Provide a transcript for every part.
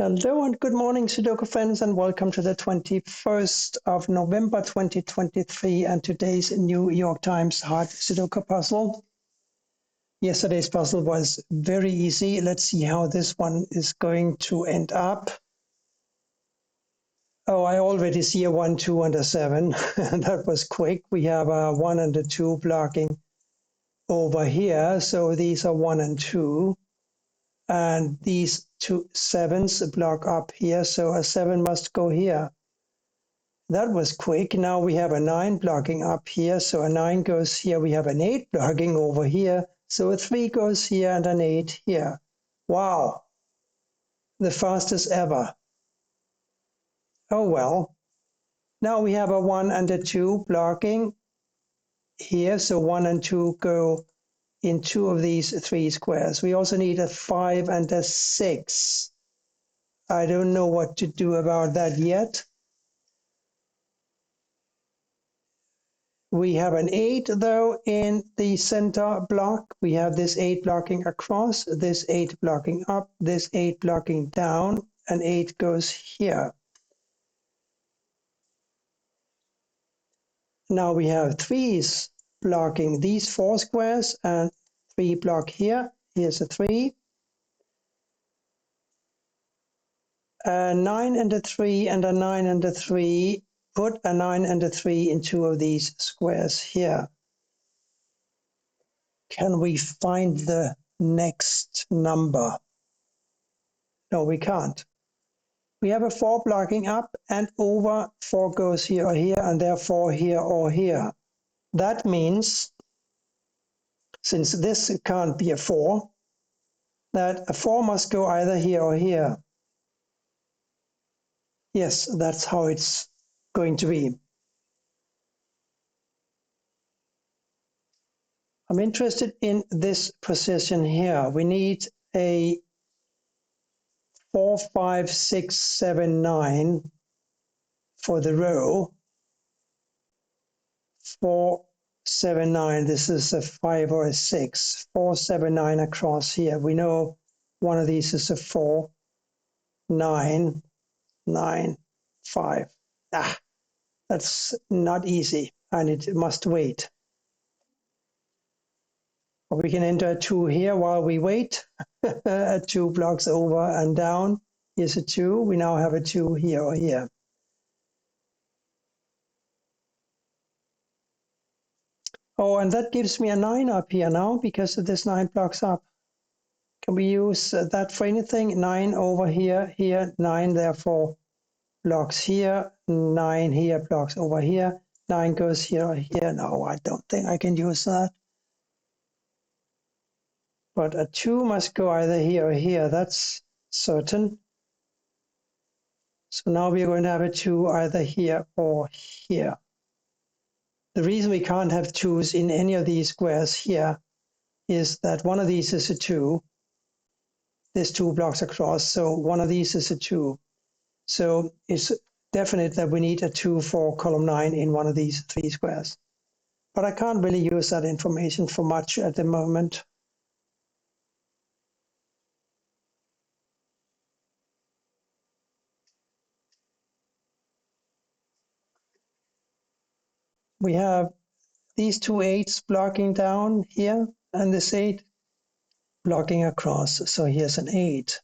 Hello and good morning, Sudoku friends, and welcome to the 21st of November 2023 and today's New York Times hard Sudoku puzzle. Yesterday's puzzle was very easy. Let's see how this one is going to end up. Oh, I already see a 1, 2, and a 7. That was quick. We have a 1 and a 2 blocking over here. So these are 1 and 2. And these two 7s block up here. So a 7 must go here. That was quick. Now we have a 9 blocking up here. So a 9 goes here. We have an 8 blocking over here. So a 3 goes here and an 8 here. Wow. The fastest ever. Oh well. Now we have a 1 and a 2 blocking here. So 1 and 2 go in 2 of these 3 squares. We also need a 5 and a 6. I don't know what to do about that yet. We have an 8 though in the center block. We have this 8 blocking across, this 8 blocking up, this 8 blocking down, and 8 goes here. Now we have 3s blocking these 4 squares and 3 block here. Here's a 3. A 9 and a 3 and a 9 and a 3. Put a 9 and a 3 in 2 of these squares here. Can we find the next number? No, we can't. We have a 4 blocking up and over. 4 goes here or here, and therefore here or here. That means, since this can't be a 4, that a 4 must go either here or here. Yes, that's how it's going to be. I'm interested in this position here. We need a 4, 5, 6, 7, 9 for the row. 4, 7, 9. This is a 5 or a 6. 4, 7, 9 across here. We know one of these is a 4, 9, 9, 5. That's not easy, and it must wait. We can enter a 2 here while we wait. A 2 blocks over and down. Here's a 2. We now have a 2 here or here. Oh, and that gives me a 9 up here now because this 9 blocks up. Can we use that for anything? 9 over here, here, 9 therefore blocks here, 9 here blocks over here, 9 goes here or here. No, I don't think I can use that. But a 2 must go either here or here, that's certain. So now we're going to have a 2 either here or here. The reason we can't have 2s in any of these squares here is that one of these is a 2. There's 2 blocks across, so one of these is a 2. So it's definite that we need a 2 for column 9 in one of these 3 squares. But I can't really use that information for much at the moment. We have these 2 8s blocking down here, and this 8 blocking across. So here's an 8.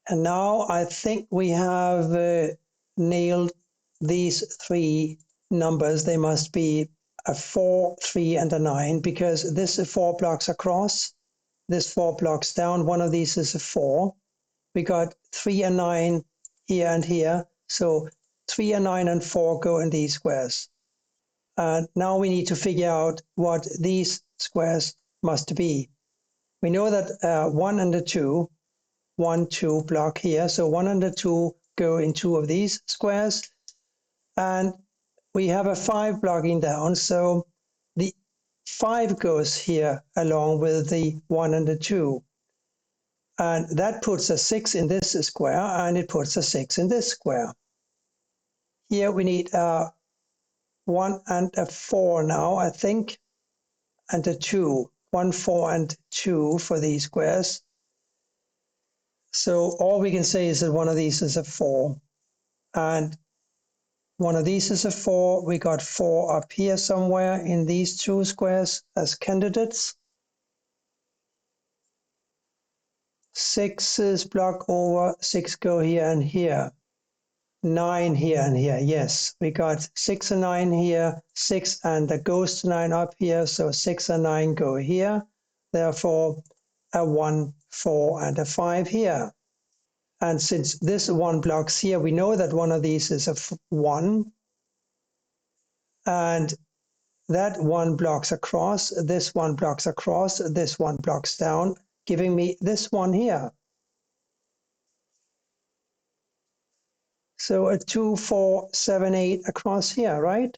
And now I think we have nailed these 3 numbers. They must be a 4, 3, and a 9, because this is 4 blocks across, this 4 blocks down. One of these is a 4. We got 3 and 9 here and here. So 3 and 9 and 4 go in these squares. Now we need to figure out what these squares must be. We know that 1 and a 2, 1, 2 block here. So 1 and a 2 go in 2 of these squares. And we have a 5 blocking down. So the 5 goes here along with the 1 and the 2. And that puts a 6 in this square, and it puts a 6 in this square. Here we need a 1 and a 4 now, I think, and a 2. 1, 4, and 2 for these squares. So all we can say is that one of these is a 4. And one of these is a 4. We got 4 up here somewhere in these two squares as candidates. 6 is block over, 6 go here and here. 9 here and here, yes. We got 6 and 9 here, 6 and the ghost 9 up here, so 6 and 9 go here. Therefore, a 1, 4 and a 5 here. And since this 1 blocks here, we know that one of these is a 1. And that 1 blocks across, this 1 blocks across, this 1 blocks down, giving me this one here. So a 2, 4, 7, 8 across here, right?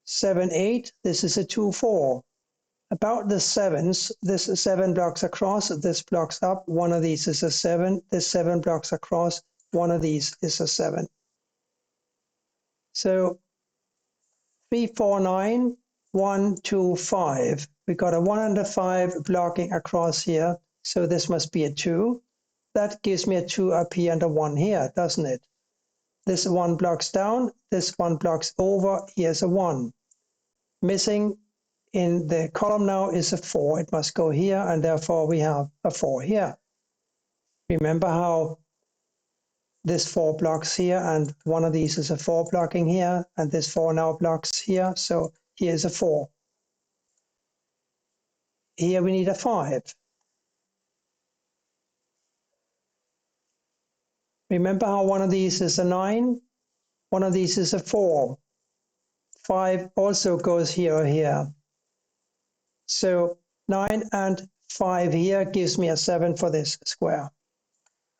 7, 8, this is a 2, 4. About the 7s, this 7 blocks across, this blocks up, one of these is a 7, this 7 blocks across, one of these is a 7. So 3, 4, 9, 1, 2, 5. We got a 1 and a 5 blocking across here, so this must be a 2. That gives me a 2 up here and a 1 here, doesn't it? This 1 blocks down, this 1 blocks over, here's a 1. Missing in the column now is a 4. It must go here, and therefore we have a 4 here. Remember how this 4 blocks here, and one of these is a 4 blocking here, and this 4 now blocks here, so here's a 4. Here we need a 5. Remember how one of these is a 9, one of these is a 4. 5 also goes here or here. So 9 and 5 here gives me a 7 for this square.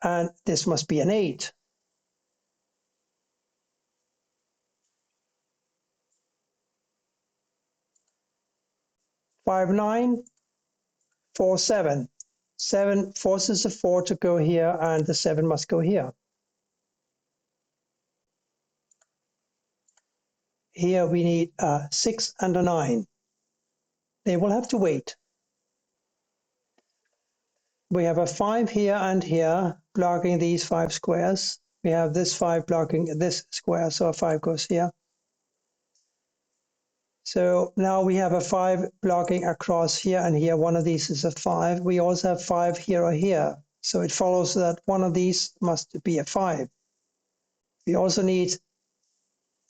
And this must be an 8. 5, 9, 4, 7. 7 forces a 4 to go here, and the 7 must go here. Here we need a 6 and a 9. They will have to wait. We have a 5 here and here, blocking these 5 squares. We have this 5 blocking this square, so a 5 goes here. So now we have a 5 blocking across here and here. One of these is a 5. We also have 5 here or here. So it follows that one of these must be a 5. We also need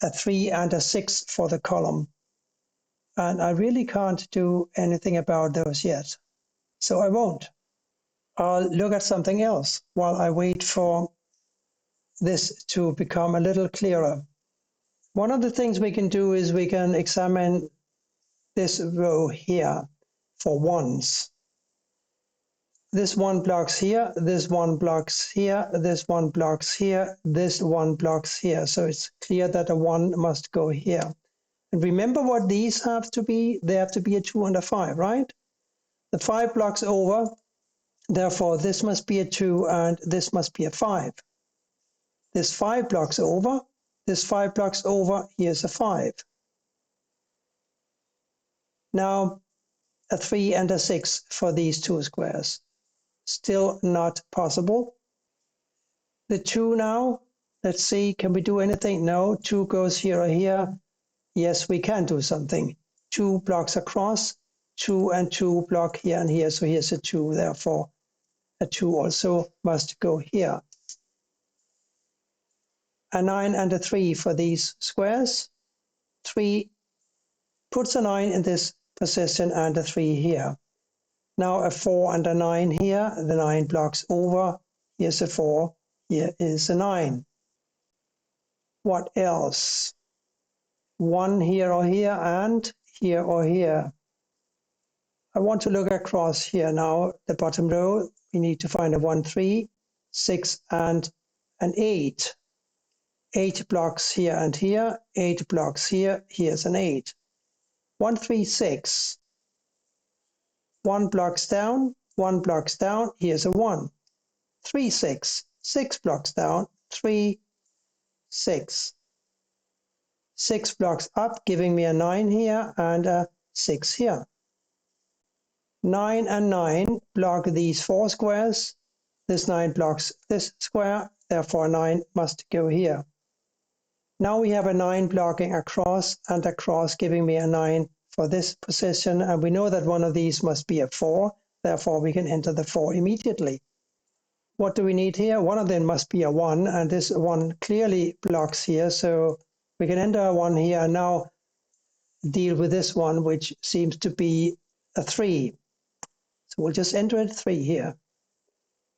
a 3 and a 6 for the column. And I really can't do anything about those yet. So I won't. I'll look at something else while I wait for this to become a little clearer. One of the things we can do is we can examine this row here for ones. This 1 blocks here, this 1 blocks here, this 1 blocks here, this 1 blocks here. So it's clear that a 1 must go here. And remember what these have to be? They have to be a 2 and a 5, right? The 5 blocks over, therefore this must be a 2 and this must be a 5. This 5 blocks over, this 5 blocks over, here's a 5. Now a 3 and a 6 for these two squares. Still not possible. The 2 now, let's see, can we do anything? No, 2 goes here or here. Yes, we can do something. 2 blocks across, 2 and 2 block here and here. So here's a 2, therefore a 2 also must go here. A 9 and a 3 for these squares. 3 puts a 9 in this position and a 3 here. Now a 4 and a 9 here. The 9 blocks over. Here's a 4. Here is a 9. What else? 1 here or here and here or here. I want to look across here now. The bottom row, we need to find a 1, 3, 6 and an 8. 8 blocks here and here. 8 blocks here. Here's an 8. 1, 3, 6. 1 blocks down. 1 blocks down. Here's a 1. 3, 6. 6 blocks down. 3, 6. 6 blocks up, giving me a 9 here and a 6 here. 9 and 9 block these 4 squares. This 9 blocks this square, therefore 9 must go here. Now we have a 9 blocking across and across, giving me a 9 for this position, and we know that one of these must be a 4, therefore we can enter the 4 immediately. What do we need here? One of them must be a 1, and this 1 clearly blocks here, so we can enter a 1 here and now deal with this one, which seems to be a 3. So we'll just enter it 3 here.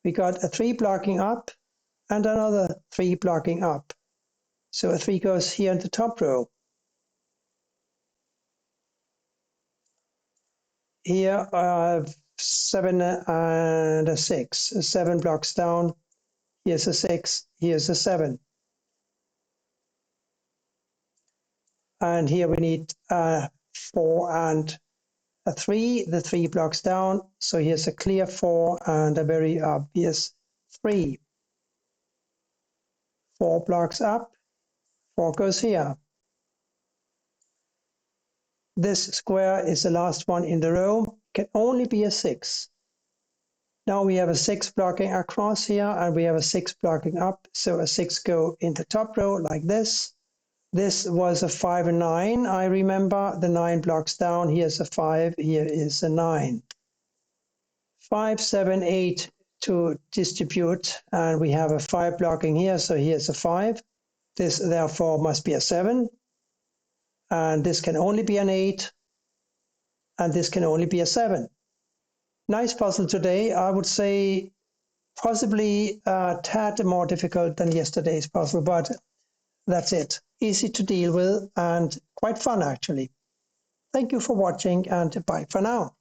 We got a 3 blocking up and another 3 blocking up. So a 3 goes here in the top row. Here I have 7 and a 6. 7 blocks down. Here's a 6. Here's a 7. And here we need 4 and a 3. The 3 blocks down. So here's a clear 4 and a very obvious 3. 4 blocks up. 4 goes here. This square is the last one in the row. Can only be a 6. Now we have a 6 blocking across here, and we have a 6 blocking up. So a 6 go in the top row like this. This was a 5 and 9. I remember the 9 blocks down. Here's a 5. Here is a 9. 5, 7, 8 to distribute, and we have a 5 blocking here. So here's a 5. This therefore must be a 7. And this can only be an 8, and this can only be a 7. Nice puzzle today. I would say possibly a tad more difficult than yesterday's puzzle, but that's it. Easy to deal with and quite fun, actually. Thank you for watching, and bye for now.